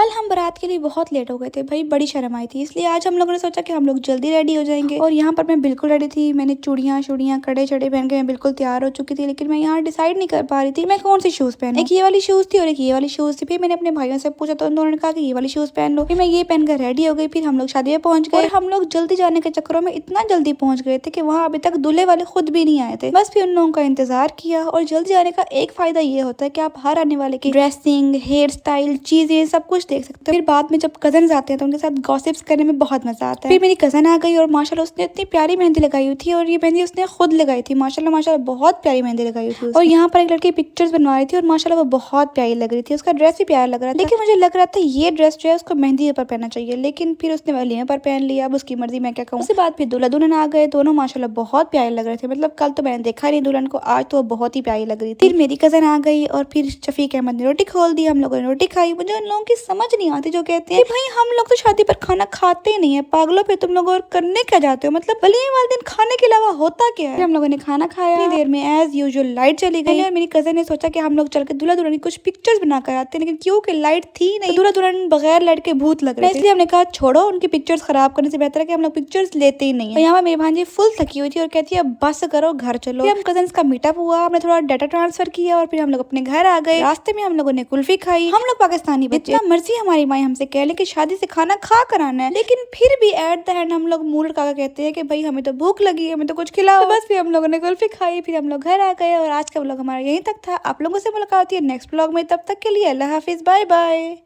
कल हम बारात के लिए बहुत लेट हो गए थे भाई, बड़ी शर्म आई थी, इसलिए आज हम लोगों ने सोचा कि हम लोग जल्दी रेडी हो जाएंगे। और यहाँ पर मैं बिल्कुल रेडी थी, मैंने चूड़ियां कड़े चढ़े पहन के मैं बिल्कुल तैयार हो चुकी थी। लेकिन मैं यहाँ डिसाइड नहीं कर पा रही थी मैं कौन सी शूज पहनूं। एक ये वाली शूज थी और एक ये वाली शूज थी। फिर मैंने अपने भाइयों से पूछा तो उन दोनों ने कहा कि ये वाली शूज पहन लो। फिर मैं ये पहनकर रेडी हो गई। फिर हम लोग शादी में पहुंच गए। हम लोग जल्दी जाने के चक्करों में इतना जल्दी पहुंच गए थे कि वहाँ अभी तक दूल्हे वाले खुद भी नहीं आए थे। बस फिर उन लोगों का इंतजार किया। और जल्दी जाने का एक फायदा ये होता है कि आप हर आने वाले की ड्रेसिंग, हेयर स्टाइल, चीजें सब कुछ देख सकते हो। फिर बाद में जब कजन आते हैं तो उनके साथ गॉसिप्स करने में बहुत मजा आता है। फिर मेरी कजन आ गई और माशाल्लाह उसने इतनी प्यारी मेहंदी लगाई हुई थी और ये मेहंदी उसने खुद लगाई थी। माशाल्लाह माशाल्लाह बहुत प्यारी मेहंदी लगाई हुई थी। और यहाँ पर एक लड़की पिक्चर्स बनवा रही थी और माशाल्लाह वो बहुत प्यारी लग रही थी। उसका ड्रेस भी प्यारा लग रहा था। लेकिन मुझे लग रहा था ये ड्रेस जो है उसको मेहंदी पर पहनना चाहिए, लेकिन फिर उसने वलीमे पर पहन लिया। अब उसकी मर्जी, मैं क्या कहूँ। उसके बाद फिर दूल्हा दुल्हन आ गए। दोनों माशाल्लाह बहुत प्यारे लग रहे थे। मतलब कल तो मैंने देखा नहीं दुल्हन को, आज तो बहुत ही प्यारी लग रही थी। फिर मेरी कजन आ गई और फिर शफीक अहमद ने रोटी खोल दी। हम लोगों ने रोटी खाई। मुझे उन लोगों की समझ नहीं आती जो कहते हैं भाई हम लोग तो शादी पर खाना खाते ही नहीं है, पागलों पे तुम लोग और करने क्या जाते हो। मतलब वलीमे वाले दिन खाने के अलावा होता क्या है। हम लोगों ने खाना खाया। इतनी देर में एज यूजुअल लाइट चली गई और मेरी कजन ने सोचा कि हम लोग चल के दूल्हा दुल्हन की कुछ पिक्चर्स बना कर आते हैं, लेकिन क्योंकि लाइट थी नहीं, दूल्हा दुल्हन बगैर लाइट के भूत लग रहे थे। इसलिए हमने कहा छोड़ो, उनकी पिक्चर्स खराब करने से बेहतर है कि हम लोग पिक्चर्स लेते ही नहीं है। यहाँ मेरी भांजी फुल थकी हुई थी और कहती है बस करो घर चलो। फिर हम कजन का मीटअप हुआ, हमने थोड़ा डाटा ट्रांसफर किया और फिर हम लोग अपने घर आ गए। रास्ते में हम लोगों ने कुल्फी खाई। हम लोग पाकिस्तानी बच्चे, जितना मर्जी हमारी माँ हमसे कह ले कि शादी से खाना खा कर आना है, लेकिन फिर भी एट द एंड हम लोग मुंह लटका कहते हैं कि भाई हमें तो भूख लगी है, हमें तो कुछ खिलाओ। तो बस फिर हम लोगों ने कुल्फी खाई। फिर हम लोग घर आ गए और आज का व्लॉग हमारा यहीं तक था। आप लोगों से मुलाकात है नेक्स्ट व्लॉग में। तब तक के लिए अल्लाह हाफिज, बाय बाय।